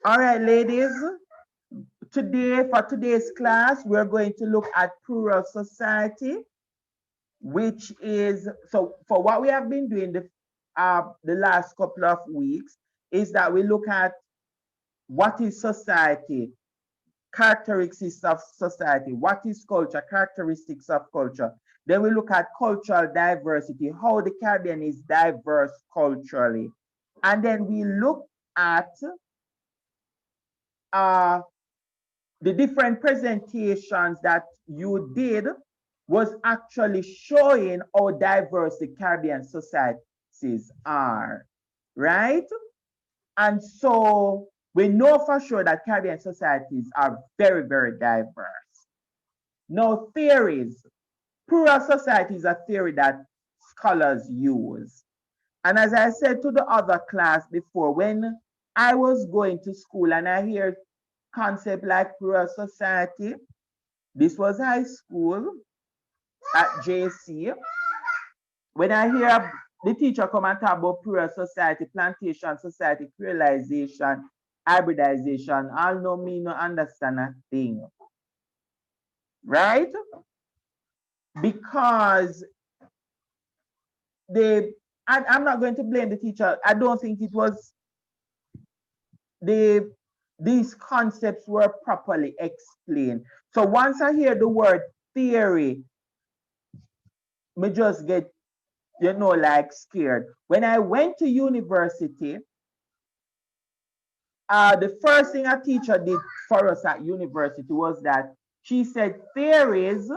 All right, ladies. Today, for today's class, we're going to look at plural society, which is, so for what we have been doing the last couple of weeks, is that we look at what is society, characteristics of society, what is culture, characteristics of culture. Then we look at cultural diversity, how the Caribbean is diverse culturally. And then we look at uh, the different presentations that you did was actually showing how diverse the Caribbean societies are, right? And so we know for sure that Caribbean societies are very, very diverse. Now, theories. Plural society is a theory that scholars use. And as I said to the other class before, when I was going to school and I hear concept like plural society, this was high school at JC. When I hear the teacher come and talk about plural society, plantation society, creolization, hybridization, all know me no understand a thing. Right? Because I'm not going to blame the teacher. I don't think it was these concepts were properly explained. So once I hear the word theory, me just get, like scared. When I went to university, the first thing a teacher did for us at university was that she said theories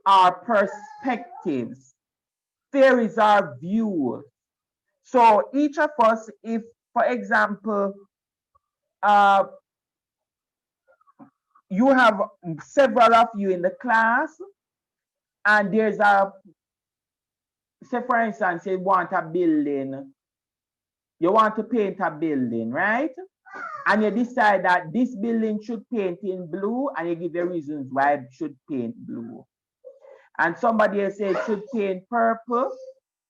are perspectives. Theories are views. So each of us, if, for example, uh, you have several of you in the class, and there's say for instance, you want a building, you want to paint a building, right? And you decide that this building should paint in blue, and you give the reasons why it should paint blue. And somebody else said it should paint purple,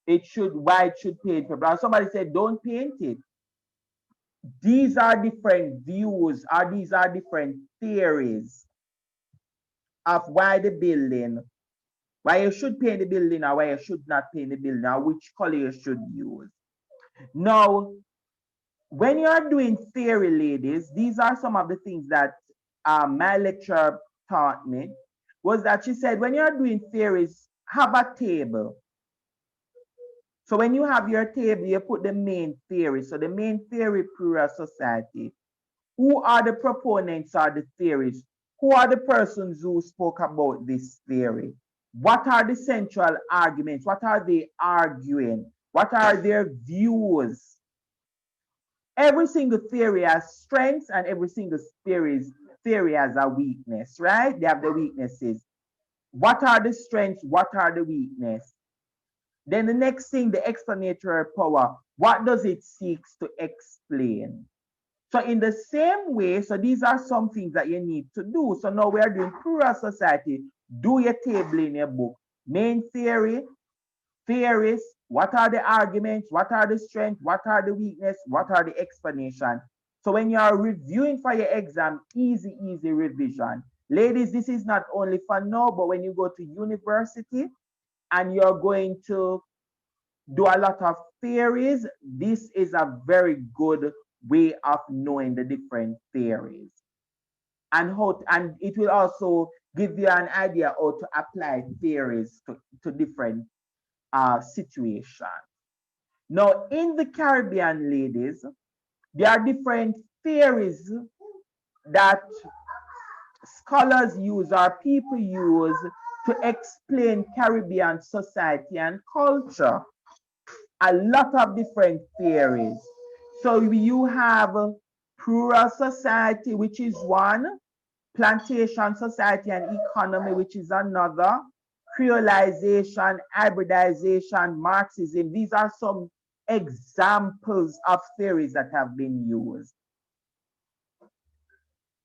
why it should paint purple. And somebody said don't paint it. These are different views, or these are different theories of why you should paint the building, or why you should not paint the building, or which color you should use. Now, when you are doing theory, ladies, these are some of the things that my lecturer taught me, was that she said, when you're doing theories, have a table. So when you have your table, you put the main theory. So the main theory, plural society. Who are the proponents of the theories? Who are the persons who spoke about this theory? What are the central arguments? What are they arguing? What are their views? Every single theory has strengths, and every single theory has a weakness, right? They have the weaknesses. What are the strengths? What are the weaknesses? Then the next thing, the explanatory power. What does it seek to explain? So in the same way, so these are some things that you need to do. So now we are doing plural society. Do your table in your book. Main theory, theories, what are the arguments, what are the strengths, what are the weakness, what are the explanation. So when you are reviewing for your exam, easy revision. Ladies, this is not only for now, but when you go to university and you're going to do a lot of theories, this is a very good way of knowing the different theories. And it will also give you an idea how to apply theories to different situations. Now, in the Caribbean, ladies, there are different theories that scholars use or people use to explain Caribbean society and culture. A lot of different theories. So you have plural society, which is one, plantation society and economy, which is another, creolization, hybridization, Marxism. These are some examples of theories that have been used,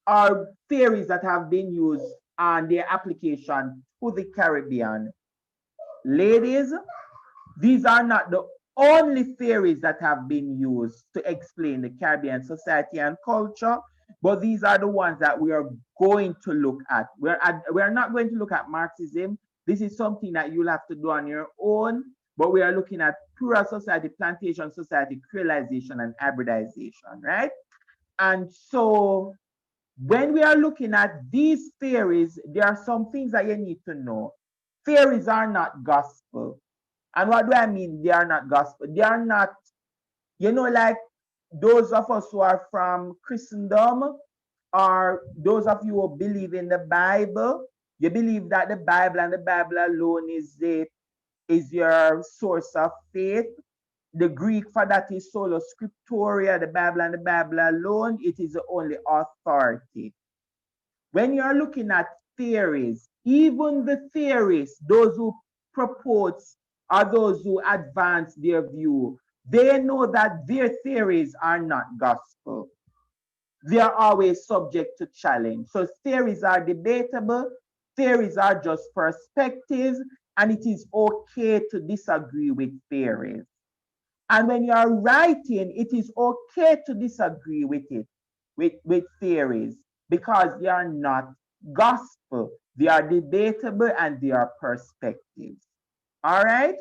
or theories that have been used and their application to the Caribbean. Ladies, these are not the only theories that have been used to explain the Caribbean society and culture, but these are the ones that we are going to look at. We're not going to look at Marxism. This is something that you'll have to do on your own, but we are looking at plural society, plantation society, creolization, and hybridization, right? And so when we are looking at these theories, there are some things that you need to know. Theories are not gospel. And what do I mean? They are not gospel. They are not, like those of us who are from Christendom, or those of you who believe in the Bible, you believe that the Bible and the Bible alone is your source of faith. The Greek for that is sola scriptura, the Bible and the Bible alone, it is the only authority. When you're looking at theories, even the theorists, those who propose or those who advance their view, they know that their theories are not gospel. They are always subject to challenge. So theories are debatable, theories are just perspectives, and it is okay to disagree with theories. And when you are writing, it is okay to disagree with it, with theories, because they are not gospel. They are debatable and they are perspectives. All right?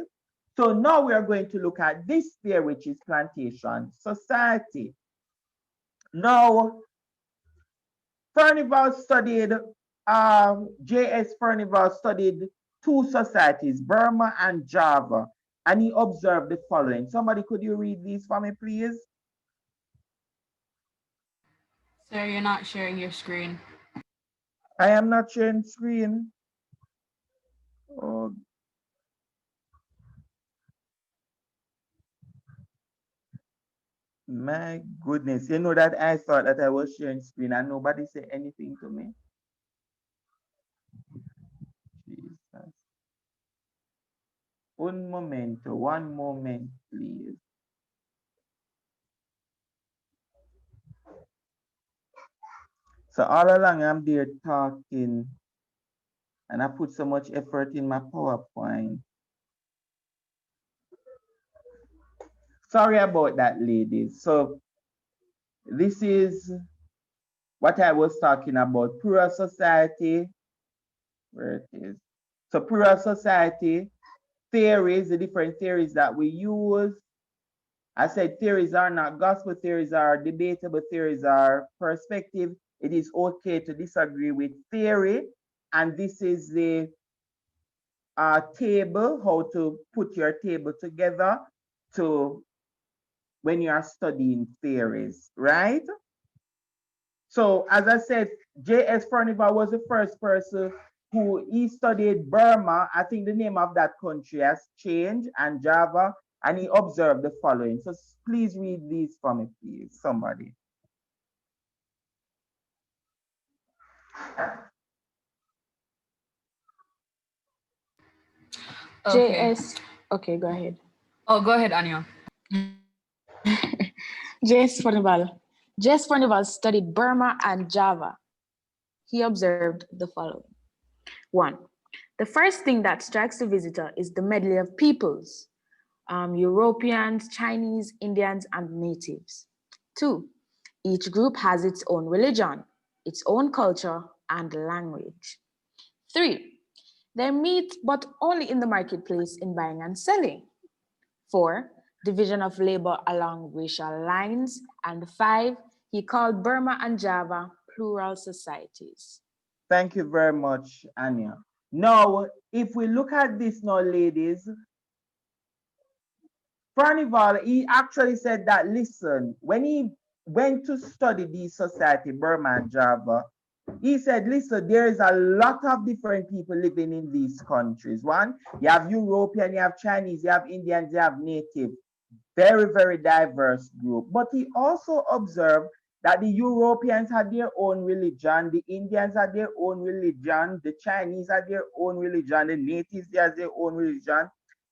So now we are going to look at this theory, which is plantation society. Now, Furnivall studied, J.S. Furnivall studied two societies, Burma and Java, and he observed the following. Somebody, could you read these for me, please? Sir, you're not sharing your screen. I am not sharing screen. Oh, my goodness. You know that I thought that I was sharing screen and nobody said anything to me. Jesus. One moment, please. So all along I'm there talking and I put so much effort in my PowerPoint. Sorry about that, ladies. So this is what I was talking about. Plural society, where it is. So plural society, theories, the different theories that we use. I said theories are not gospel, theories are debatable, theories are perspective. It is okay to disagree with theory. And this is the table, how to put your table together to when you are studying theories, right? So as I said, J.S. Furnivall was the first person who he studied Burma. I think the name of that country has changed, and Java, and he observed the following. So please read these for me, please, somebody. Okay. JS. Okay, go ahead. Oh, go ahead, Anya. J.S. Furnivall. J.S. Furnivall studied Burma and Java. He observed the following. 1. The first thing that strikes the visitor is the medley of peoples, Europeans, Chinese, Indians, and natives. 2. Each group has its own religion, its own culture, and language. 3. They meet, but only in the marketplace in buying and selling. 4. Division of labor along racial lines. And 5. He called Burma and Java plural societies. Thank you very much, Anya. Now, if we look at this now, ladies, Furnivall, he actually said that, listen, when he went to study the society, Burma and Java, he said, listen, there is a lot of different people living in these countries. One, you have European, you have Chinese, you have Indians, you have native. Very, very diverse group. But he also observed that the Europeans had their own religion, the Indians had their own religion, the Chinese had their own religion, the natives had their own religion.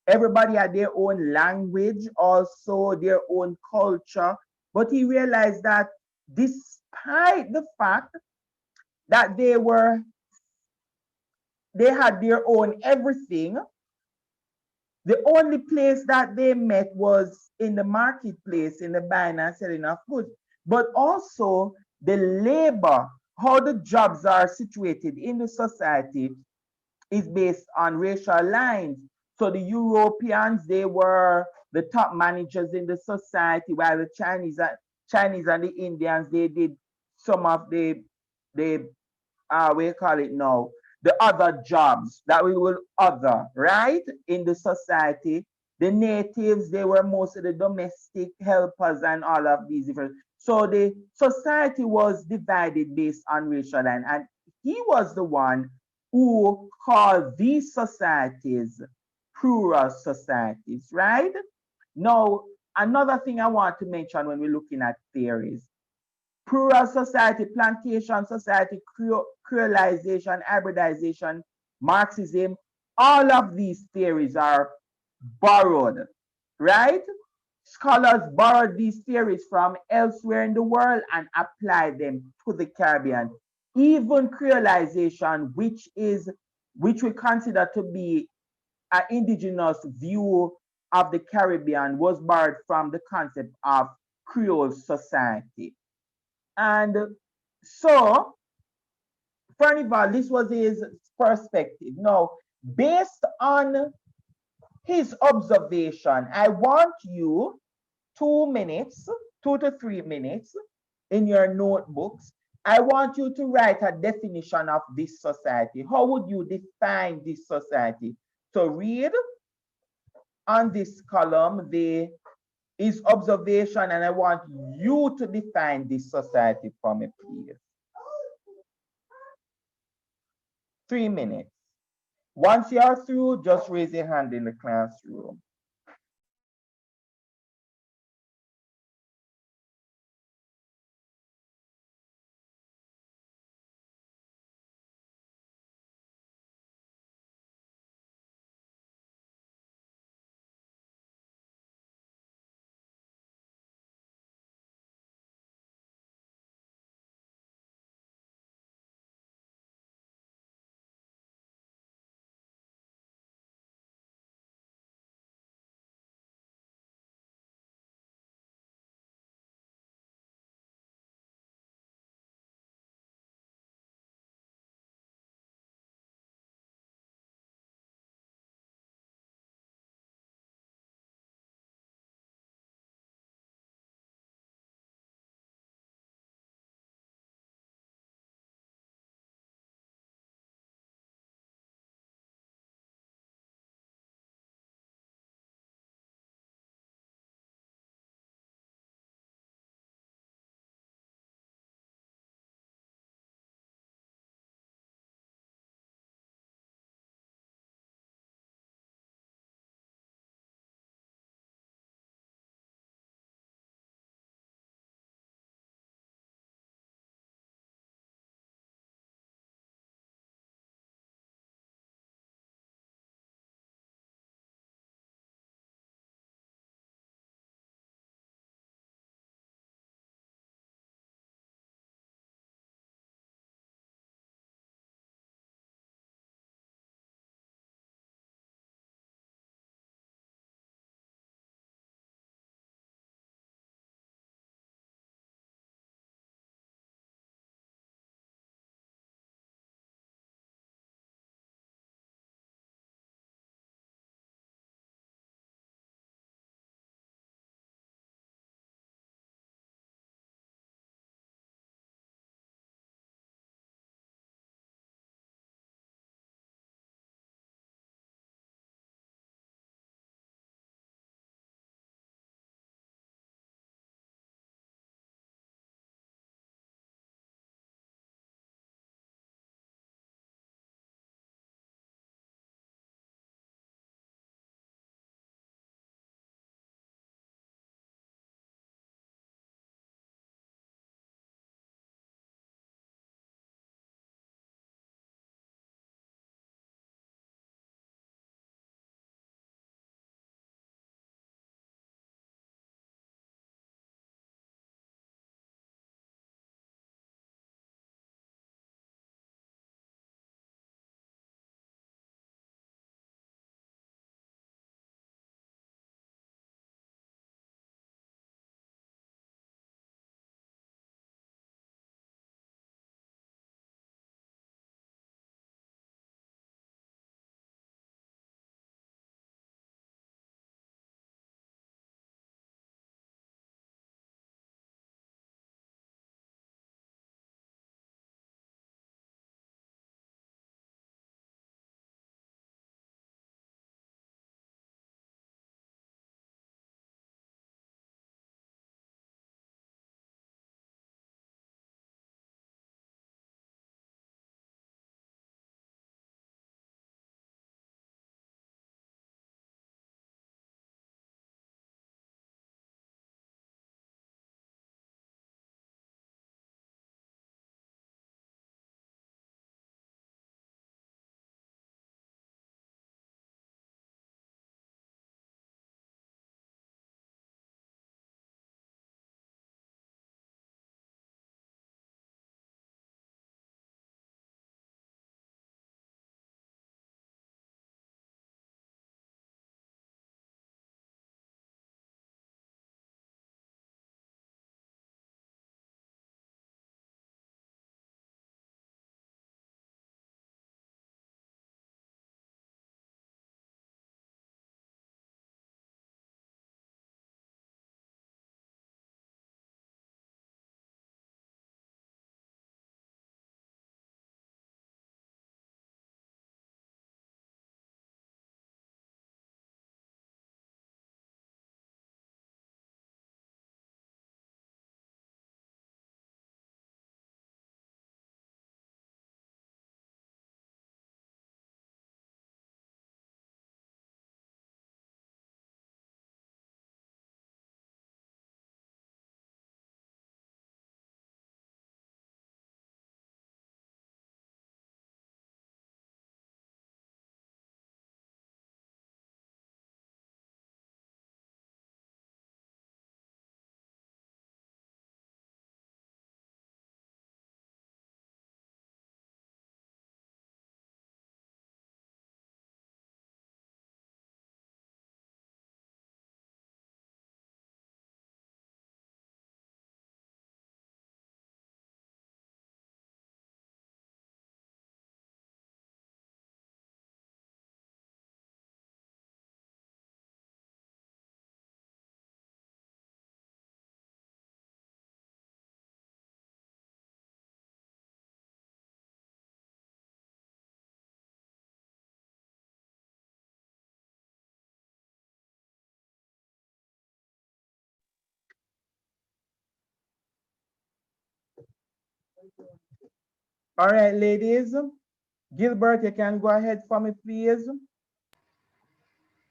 Everybody had their own language, also their own culture. But he realized that despite the fact that they had their own everything, The only place that they met was in the marketplace, in the buying and selling of goods. But also the labor, how the jobs are situated in the society is based on racial lines. So the Europeans, they were the top managers in the society, while the Chinese and the Indians, they did some of the we call it now, the other jobs that we will other, right? In the society. The natives, they were mostly the domestic helpers and all of these different. So the society was divided based on racial line. And he was the one who called these societies plural societies, right? Now, another thing I want to mention when we're looking at theories, plural society, plantation society, creolization, hybridization, Marxism, all of these theories are borrowed, right? Scholars borrowed these theories from elsewhere in the world and applied them to the Caribbean. Even creolization, which we consider to be an indigenous view of the Caribbean, was borrowed from the concept of Creole society. And so, Furnivall, this was his perspective. Now, based on his observation, I want you 2 minutes, 2 to 3 minutes in your notebooks. I want you to write a definition of this society. How would you define this society? So read on this column his observation, and I want you to define this society for me, please. 3 minutes. Once you are through, just raise your hand in the classroom. All right, ladies. Gilbert, you can go ahead for me, please.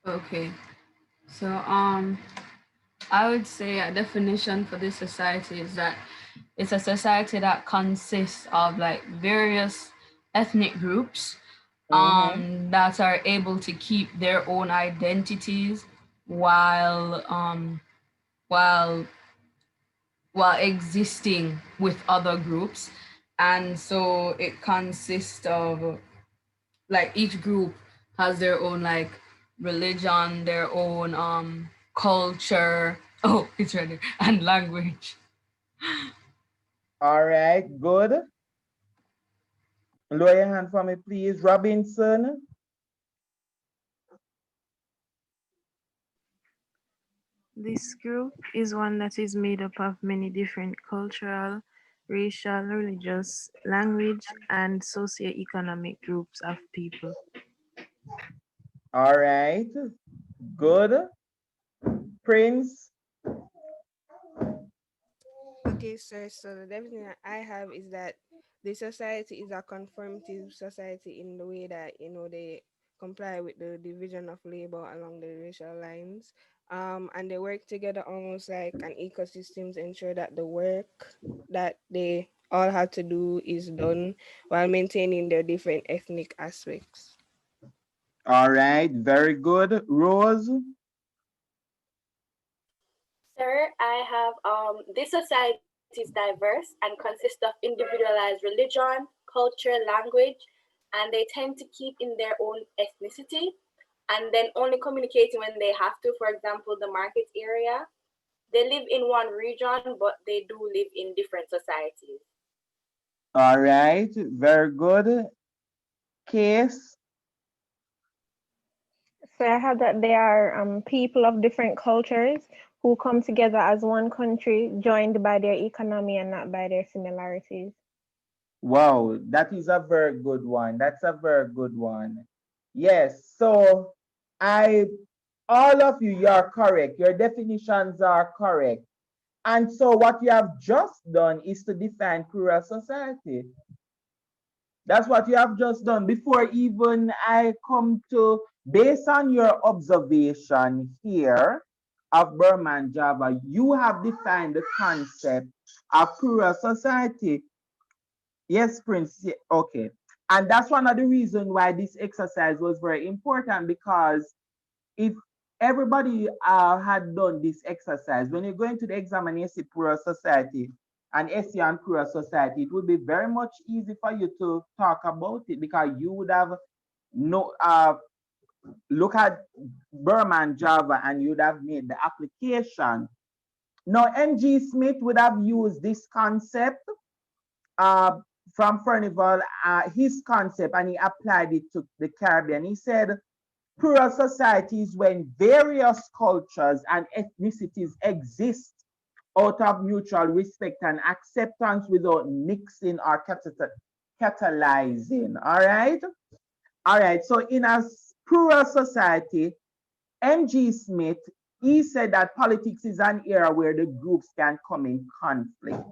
Okay. So I would say a definition for this society is that it's a society that consists of like various ethnic groups that are able to keep their own identities while while while existing with other groups. And so it consists of like each group has their own like religion, their own culture. Oh, it's ready. And language. All right, good. Lower your hand for me, please. Robinson. This group is one that is made up of many different cultural, racial, religious, language, and socio-economic groups of people. All right, good. Prince. Okay, sir. So the definition I have is that the society is a conformative society in the way that they comply with the division of labor along the racial lines, and they work together almost like an ecosystem to ensure that the work that they all have to do is done while maintaining their different ethnic aspects. All right, very good. Rose. Sir, I have this society is diverse and consists of individualized religion, culture, language, and they tend to keep in their own ethnicity and then only communicating when they have to. For example, the market area. They live in one region, but they do live in different societies. All right, very good. Case. So I have that they are people of different cultures who come together as one country, joined by their economy and not by their similarities. Wow, that is a very good one. That's a very good one. Yes, so I, all of you, you're correct. Your definitions are correct. And so what you have just done is to define plural society. That's what you have just done. Before even I come to, based on your observation here of Burma and Java, you have defined the concept of plural society. Yes, Prince. Okay. And that's one of the reasons why this exercise was very important, because if everybody had done this exercise, when you go into the exam and you see plural society and SE and plural society, it would be very much easy for you to talk about it, because you would have no look at Burma and Java and you'd have made the application. Now, MG Smith would have used this concept uh, from Furnivall, his concept, and he applied it to the Caribbean. He said, plural societies when various cultures and ethnicities exist out of mutual respect and acceptance without mixing or catalyzing. All right. All right. So in a plural society, M.G. Smith, he said that politics is an era where the groups can come in conflict.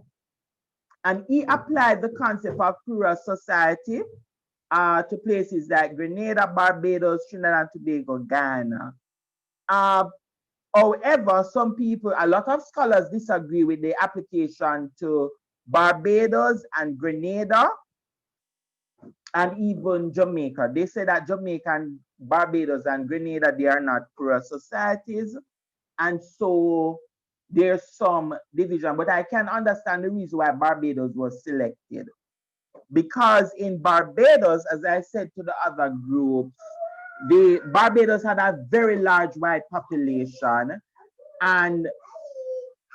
And he applied the concept of plural society to places like Grenada, Barbados, Trinidad and Tobago, Ghana. However, some people, a lot of scholars disagree with the application to Barbados and Grenada and even Jamaica. They say that Jamaica and Barbados and Grenada, they are not plural societies. And so there's some division, but I can understand the reason why Barbados was selected. Because in Barbados, as I said to the other groups, the Barbados had a very large white population, and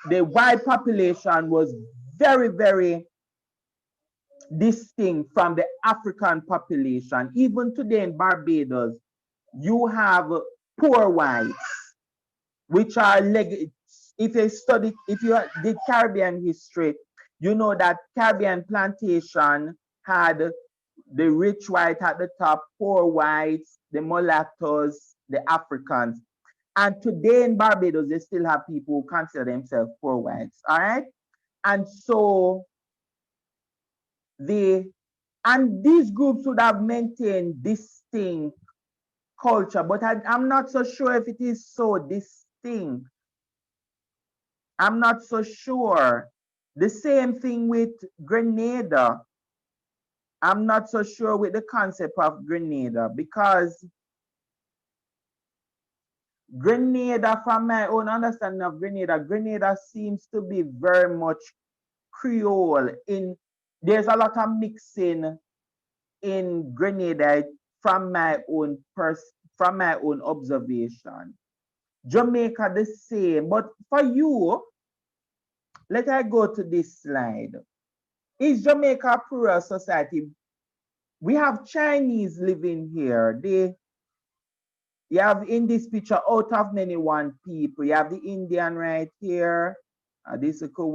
the white population was very, very distinct from the African population. Even today in Barbados, you have poor whites, which are if you study, if you did Caribbean history, you know that Caribbean plantation had the rich white at the top, poor whites, the mulattoes, the Africans. And today in Barbados, they still have people who consider themselves poor whites. All right. And so and these groups would have maintained distinct culture, but I'm not so sure if it is so distinct. I'm not so sure. The same thing with Grenada. I'm not so sure with the concept of Grenada because Grenada, from my own understanding of Grenada, Grenada seems to be very much Creole. There's a lot of mixing in Grenada from my own observation. Jamaica the same, but for you, let I go to this slide. Is Jamaica a plural society? We have Chinese living here. You have in this picture out of many one people. You have the Indian right here. This is a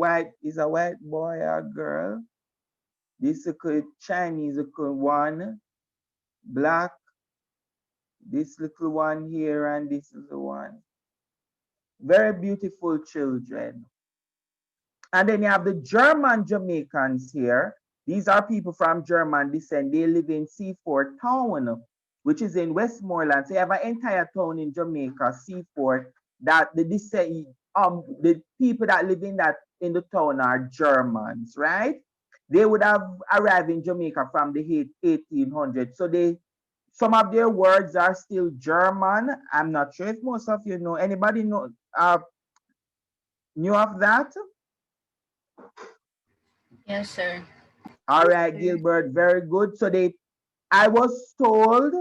white boy or girl. This Chinese one, black. This little one here and this is the one. Very beautiful children. And then you have the German Jamaicans here. These are people from German descent. They live in Seaford Town, which is in Westmoreland. So you have an entire town in Jamaica, Seaford, that the people that live in the town are Germans, right? They would have arrived in Jamaica from the 1800s. So some of their words are still German. I'm not sure if most of you know. Anybody knew of that? Yes, sir. All Yes, right, sir. Gilbert, very good. I was told,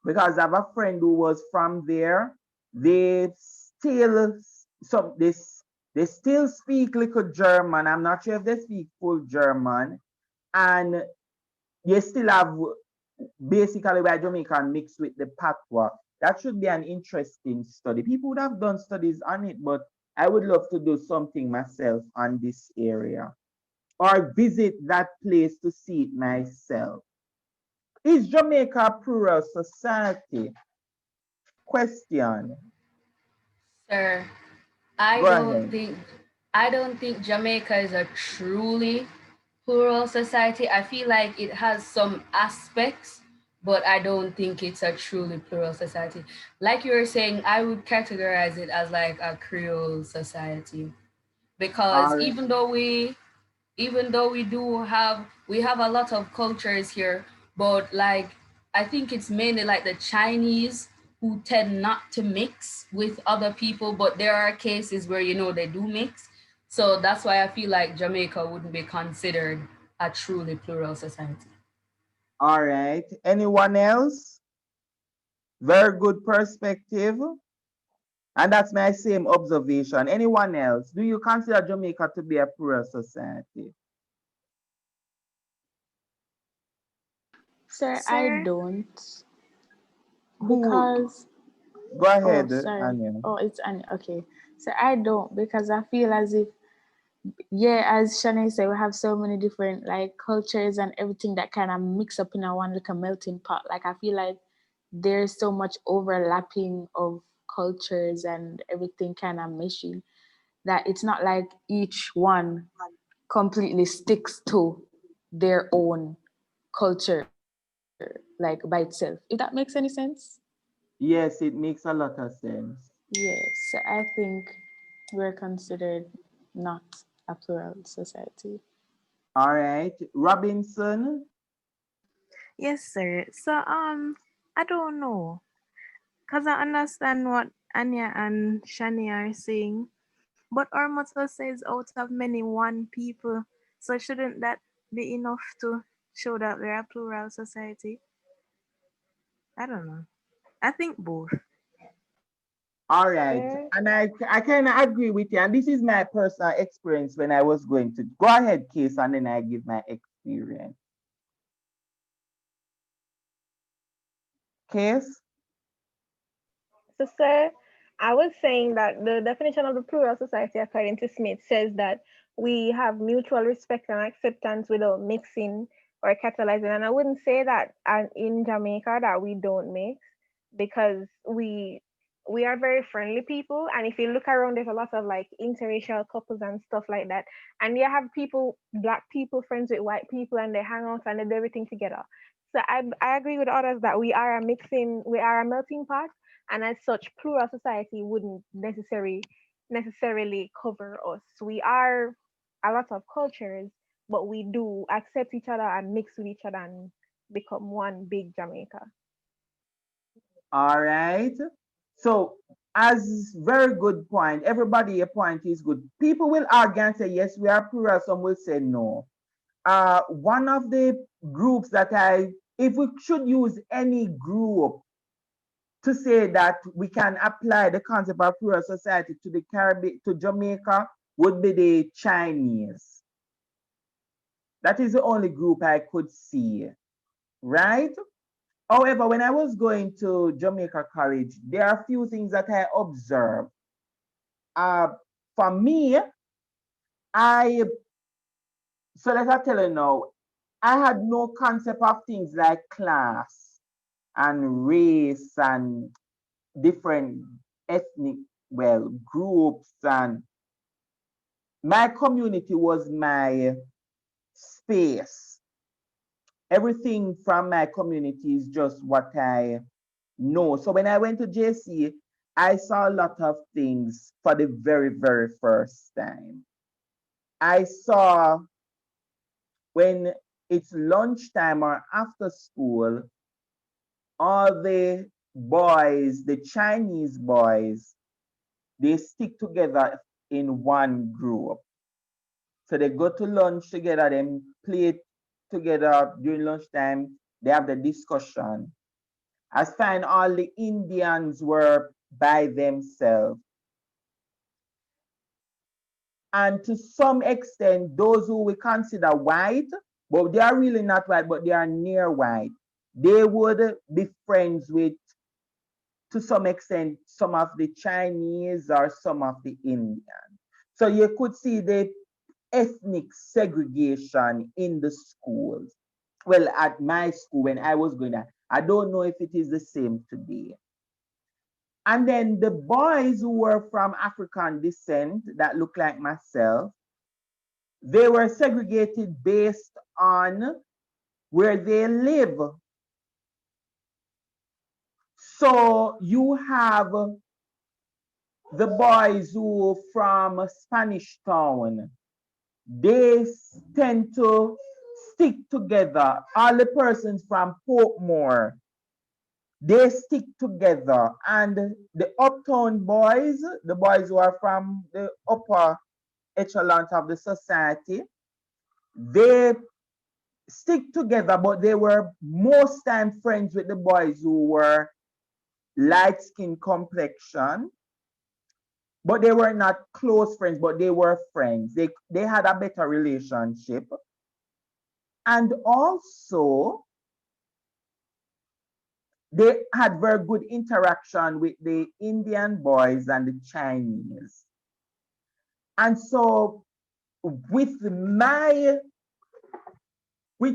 because I have a friend who was from there, they still some this they still speak little German. I'm not sure if they speak full German, and you still have basically where Jamaican mixed with the patois. That should be an interesting study. People would have done studies on it, but I would love to do something myself on this area or visit that place to see it myself. Is Jamaica a plural society? Question. Sir, Go ahead. I don't think Jamaica is a truly plural society. I feel like it has some aspects, but I don't think it's a truly plural society. Like you were saying, I would categorize it as like a Creole society because All right. even though we have a lot of cultures here, but like I think it's mainly like the Chinese who tend not to mix with other people, but there are cases where they do mix. So that's why I feel like Jamaica wouldn't be considered a truly plural society. All right. Anyone else? Very good perspective. And that's my same observation. Anyone else? Do you consider Jamaica to be a plural society? Sir, I Sir, don't Who? because Go oh ahead, sorry. Anya. Oh, it's an okay. So I don't because I feel as if yeah, as Shanae said, we have so many different like cultures and everything that kind of mix up in a one like a melting pot. Like I feel like there's so much overlapping of cultures and everything kind of meshing that it's not like each one completely sticks to their own culture like by itself. If that makes any sense? Yes, it makes a lot of sense. Yes, so I think we're considered not a plural society. All right. Robinson. yes, sir. So, I don't know, cause I understand what Anya and Shani are saying, but our motto says out of many one people. So shouldn't that be enough to show that we're a plural society? I don't know. I think both. All right. Sir, And I kind of agree with you. And this is my personal experience when I was going to go ahead, Case, and then I give my experience. Case? so sir, I was saying that the definition of the plural society, according to Smith, says that we have mutual respect and acceptance without mixing or catalyzing. And I wouldn't say that in Jamaica that we don't mix because we are very friendly people, and if you look around, there's a lot of like interracial couples and stuff like that, and you have people, black people friends with white people, and they hang out and they do everything together. So I agree with others that we are a melting pot, and as such plural society wouldn't necessarily cover us. We are a lot of cultures, but we do accept each other and mix with each other and become one big Jamaica. All right. So, as very good point, everybody a point is good. People will argue and say, yes, we are plural. Some will say no. One of the groups that if we should use any group to say that we can apply the concept of plural society to the Caribbean, to Jamaica, would be the Chinese. That is the only group I could see, right? However, when I was going to Jamaica College, there are a few things that I observed. Uh, for me, I so let I tell you now, I had no concept of things like class and race and different ethnic, well, groups, and my community was my space. Everything from my community is just what I know. So when I went to JC, I saw a lot of things for the very, very first time. I saw when it's lunchtime or after school, all the boys, the Chinese boys, they stick together in one group. So they go to lunch together, then play together during lunchtime. They have the discussion. As fine, all the Indians were by themselves. And to some extent, those who we consider white, but they are really not white, but they are near white, they would be friends with, to some extent, some of the Chinese or some of the Indians. So you could see the ethnic segregation in the schools. Well, at my school, when I was going there, I don't know if it is the same today. And then the boys who were from African descent that look like myself, they were segregated based on where they live. So you have the boys who from Spanish Town, they tend to stick together. All the persons from Portmore, they stick together. And the uptown boys, the boys who are from the upper echelons of the society, they stick together, but they were most time friends with the boys who were light skin complexion, but they were not close friends, but they were friends. They had a better relationship. And also, they had very good interaction with the Indian boys and the Chinese. And so, with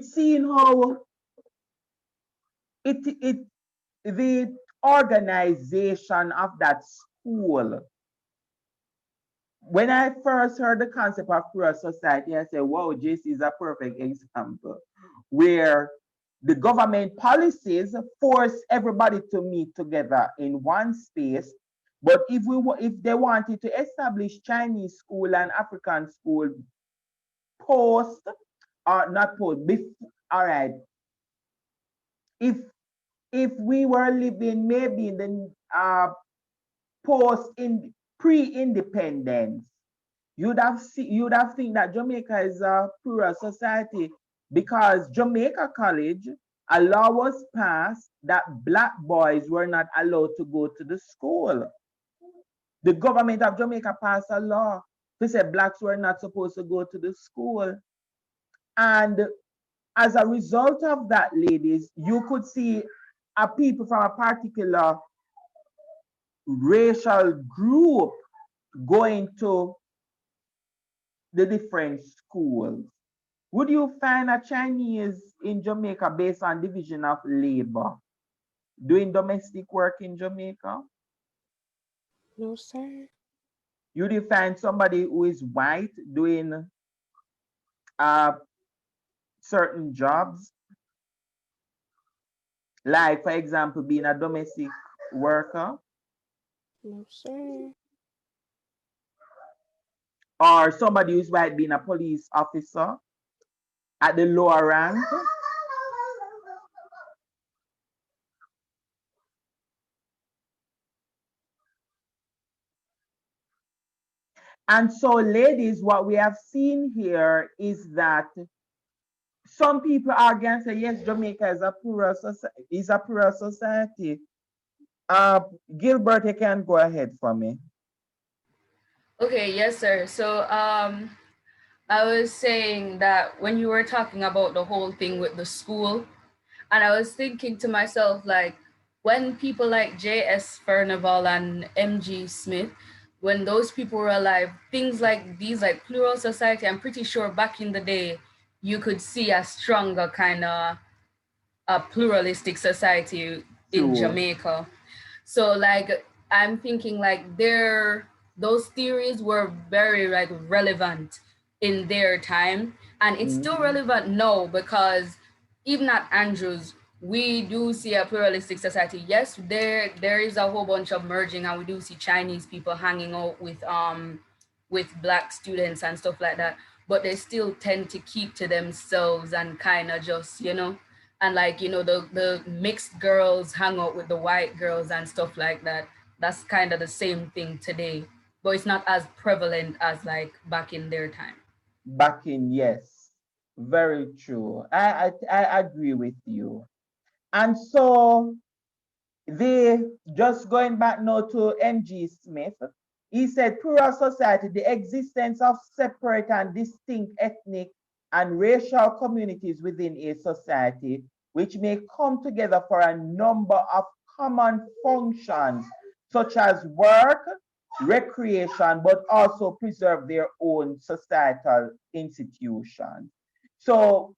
seeing how it the organization of that school, when I first heard the concept of plural society, I said, wow, JC is a perfect example where the government policies force everybody to meet together in one space. But if they wanted to establish Chinese school and African school post, or not post, before, all right, if we were living maybe in the post in pre-independence, you'd have think that Jamaica is a plural society, because Jamaica College, a law was passed that black boys were not allowed to go to the school. The government of Jamaica passed a law to say blacks were not supposed to go to the school. And as a result of that, ladies, you could see a people from a particular racial group going to the different schools. Would you find a Chinese in Jamaica based on division of labor doing domestic work in Jamaica? No, sir. You define somebody who is white doing uh, certain jobs, like, for example, being a domestic worker, No, sir. or somebody who's white being a police officer at the lower rank. And so, ladies, what we have seen here is that some people are going to say, yes, Jamaica is a plural society. Is a plural society. Gilbert, you can go ahead for me. Okay, yes, sir. So I was saying that when you were talking about the whole thing with the school, and I was thinking to myself, like, when people like J.S. Furnivall and M.G. Smith, when those people were alive, things like these, like plural society, I'm pretty sure back in the day, you could see a stronger kind of a pluralistic society in True. Jamaica. So like I'm thinking like those theories were very like relevant in their time, and it's still Mhm. relevant now because even at Andrews we do see a pluralistic society. Yes, there is a whole bunch of merging, and we do see Chinese people hanging out with black students and stuff like that, but they still tend to keep to themselves and kind of just and like the mixed girls hang out with the white girls and stuff like that. That's kind of the same thing today, but it's not as prevalent as like back in their time. Back in, yes, very true. I agree with you. And so they, just going back now to M.G. Smith, he said plural society, the existence of separate and distinct ethnic and racial communities within a society, which may come together for a number of common functions, such as work, recreation, but also preserve their own societal institutions. So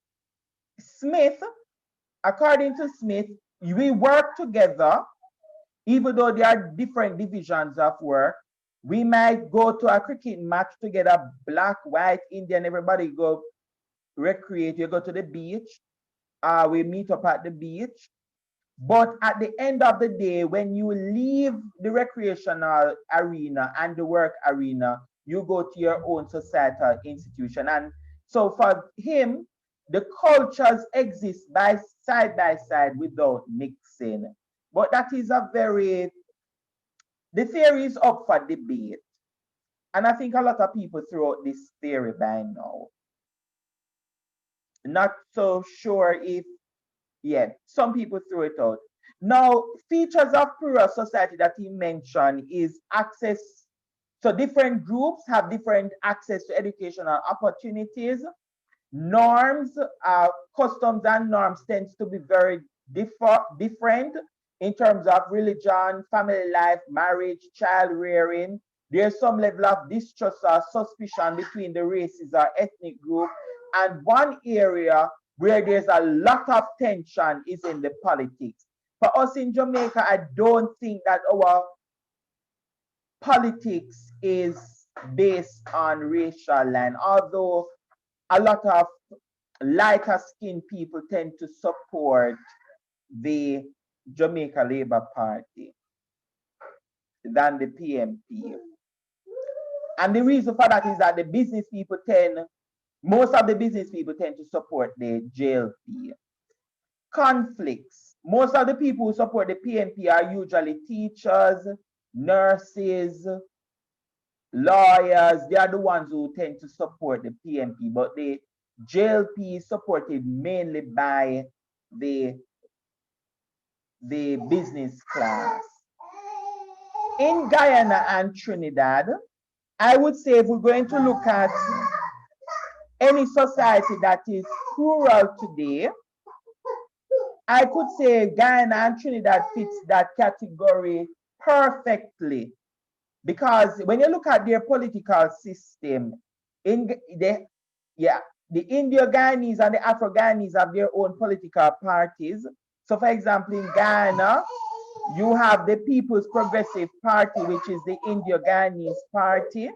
Smith, according to Smith, we work together even though there are different divisions of work. We might go to a cricket match together, black, white, Indian, everybody go recreate. You go to the beach. We meet up at the beach. But at the end of the day, when you leave the recreational arena and the work arena, you go to your own societal institution. And so for him, the cultures exist by side without mixing. But that is a very, the theory is up for debate. And I think a lot of people throw out this theory by now. Not so sure if, yeah, some people throw it out. Now, features of plural society that he mentioned is access. So different groups have different access to educational opportunities. Norms, customs and norms tends to be very different in terms of religion, family life, marriage, child rearing. There's some level of distrust or suspicion between the races or ethnic group. And one area where there's a lot of tension is in the politics. For us in Jamaica, I don't think that our politics is based on racial line, although a lot of lighter skinned people tend to support the Jamaica Labour Party than the PMP. And the reason for that is that the business people most of the business people tend to support the JLP. Conflicts. Most of the people who support the PNP are usually teachers, nurses, lawyers. They are the ones who tend to support the PNP, but the JLP is supported mainly by the business class. In Guyana and Trinidad, I would say if we're going to look at any society that is plural today, I could say Guyana and Trinidad fits that category perfectly. Because when you look at their political system, in the yeah, the Indo-Guyanese and the Afro-Guyanese have their own political parties. So for example, in Guyana, You have the People's Progressive Party, which is the Indo-Guyanese Party.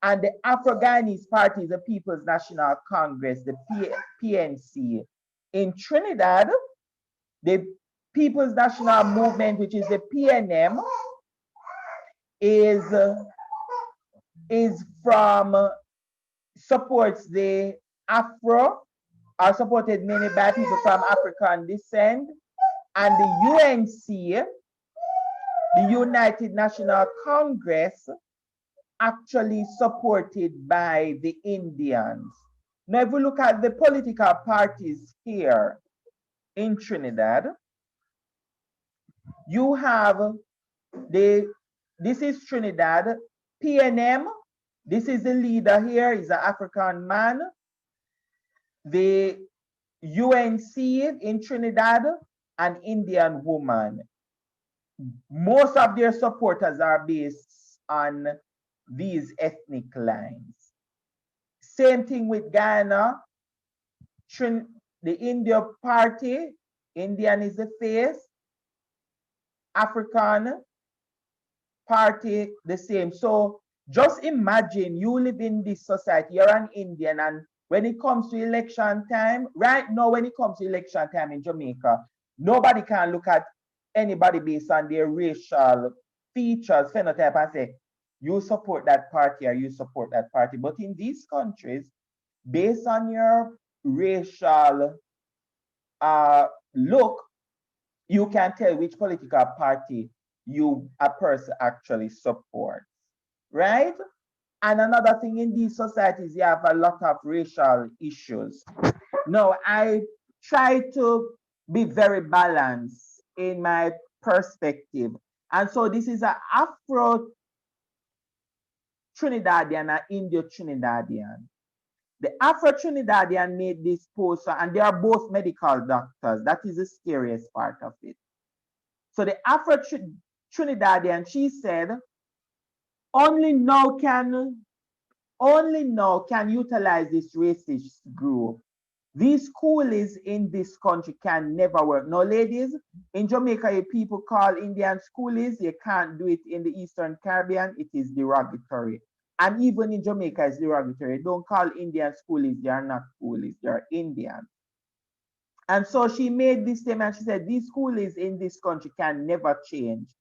And the Afro-Guyanese Party is the People's National Congress, the PNC. In Trinidad, the People's National Movement, which is the PNM, supports the Afro, are supported mainly by people from African descent, and the UNC, the United National Congress, actually supported by the Indians. Now, if we look at the political parties here in Trinidad, you have this is Trinidad, PNM, this is the leader here, is an African man. The UNC in Trinidad, an Indian woman. Most of their supporters are based on these ethnic lines. Same thing with Guyana, the India Party, Indian is the face, African Party, the same. So just imagine you live in this society, you're an Indian, and when it comes to election time, right now, when it comes to election time in Jamaica, nobody can look at anybody based on their racial features, phenotype, and say, you support that party or you support that party. But in these countries, based on your racial look, you can tell which political party a person actually supports, right? And another thing, in these societies, you have a lot of racial issues. Now, I try to be very balanced in my perspective. And so this is an Afro-Trinidadian and Indo-Trinidadian. The Afro-Trinidadian made this post, and they are both medical doctors. That is the scariest part of it. So the Afro-Trinidadian, she said, only now can utilize this racist group. These coolies in this country can never work. Now, ladies, in Jamaica, people call Indians coolies. You can't do it in the Eastern Caribbean. It is derogatory. And even in Jamaica, it's derogatory. Don't call Indians coolies. They are not coolies. They are Indians. And so she made this statement. She said, these coolies in this country can never change.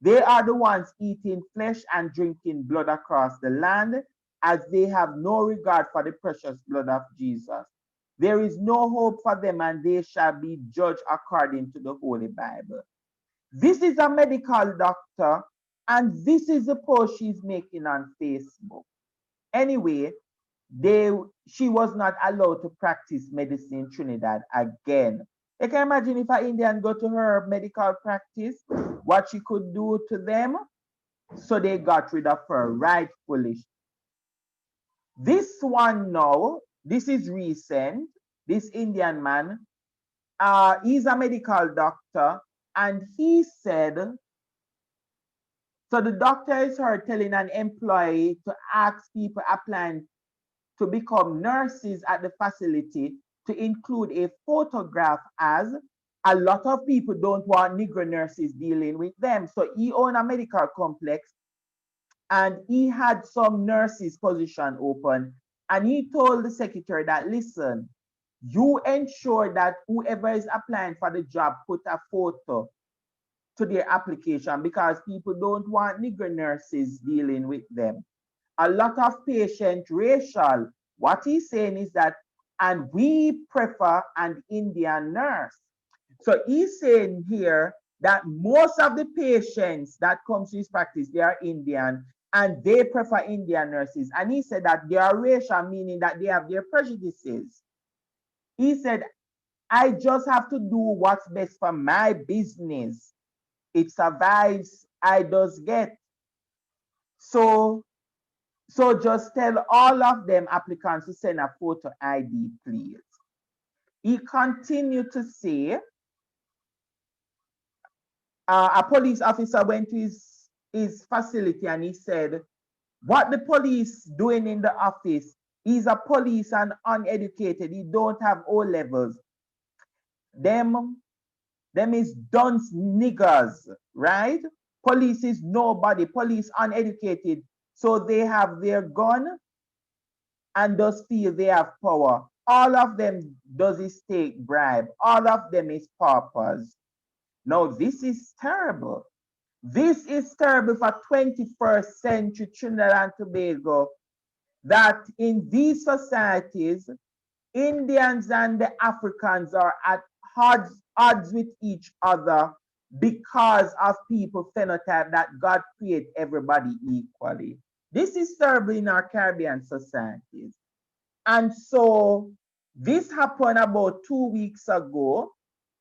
They are the ones eating flesh and drinking blood across the land, as they have no regard for the precious blood of Jesus. There is no hope for them, and they shall be judged according to the Holy Bible. This is a medical doctor, and this is the post she's making on Facebook. Anyway, she was not allowed to practice medicine in Trinidad again. You can imagine if an Indian go to her medical practice, what she could do to them. So they got rid of her, rightfully. This one now, this is recent, this Indian man, he's a medical doctor, and he said, so the doctor is heard telling an employee to ask people applying to become nurses at the facility to include a photograph, as a lot of people don't want Negro nurses dealing with them. So he owned a medical complex, and he had some nurses position open, and he told the secretary that, listen, you ensure that whoever is applying for the job put a photo to their application, because people don't want Negro nurses dealing with them. A lot of patient racial. What he's saying is that, and we prefer an Indian nurse. So he's saying here that most of the patients that come to his practice, they are Indian, and they prefer Indian nurses. And he said that they are racial, meaning that they have their prejudices. He said, I just have to do what's best for my business. It survives, I does get. So just tell all of them applicants to send a photo ID, please. He continued to say, a police officer went to his facility, and he said, what the police doing in the office? He's a police and uneducated. He don't have O levels. Them Them is dunce niggers, right? Police is nobody. Police uneducated. So they have their gun and does feel they have power. All of them does is take bribe. All of them is paupers. Now this is terrible. This is terrible for 21st century Trinidad and Tobago, that in these societies, Indians and the Africans are at odds with each other because of people phenotype that God create everybody equally. This is terrible in our Caribbean societies. And so this happened about 2 weeks ago,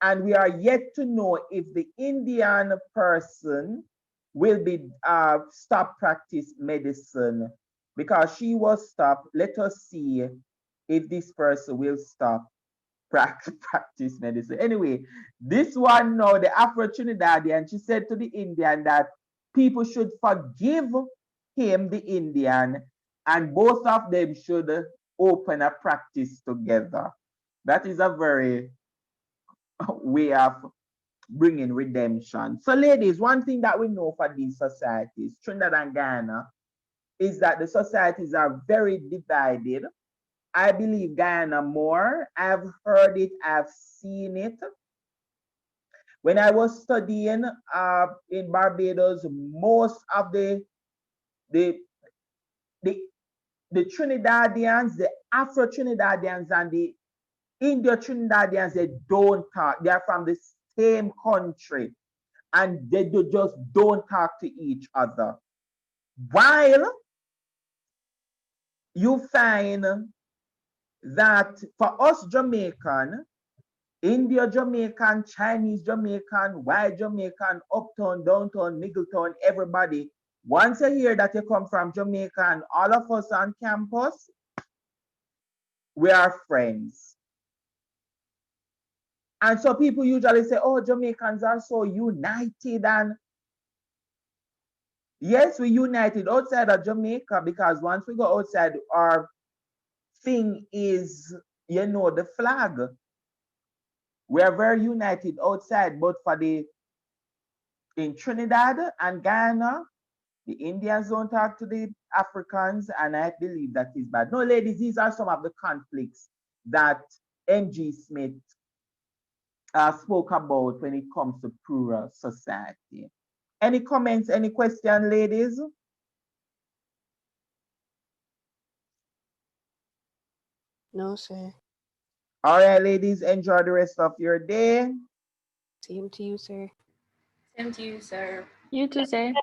and we are yet to know if the Indian person will be stop practice medicine, because she was stopped. Let us see if this person will stop practice medicine. Anyway, this one now, the Afro Trinidadian, she said to the Indian that people should forgive him, the Indian, and both of them should open a practice together. That is a very way of bringing redemption. So, ladies, one thing that we know for these societies, Trinidad and Guyana, is that the societies are very divided. I believe Guyana more. I've heard it, I've seen it. When I was studying in Barbados, most of the, the, the Trinidadians, the Afro Trinidadians, and the Indo Trinidadians, they don't talk. They are from the same country and they just don't talk to each other. While you find that for us Jamaican, India Jamaican, Chinese Jamaican, white Jamaican, uptown, downtown, Middletown, everybody, once you hear that you come from Jamaica and all of us on campus, we are friends. And so people usually say, oh, Jamaicans are so united. And yes, we united outside of Jamaica, because once we go outside, our thing is, the flag. We are very united outside, but in Trinidad and Guyana, the Indians don't talk to the Africans, and I believe that is bad. No, ladies, these are some of the conflicts that M.G. Smith spoke about when it comes to plural society. Any comments, any question, ladies? No, sir. All right, ladies, enjoy the rest of your day. Same to you, sir. Same to you, sir. You too, say.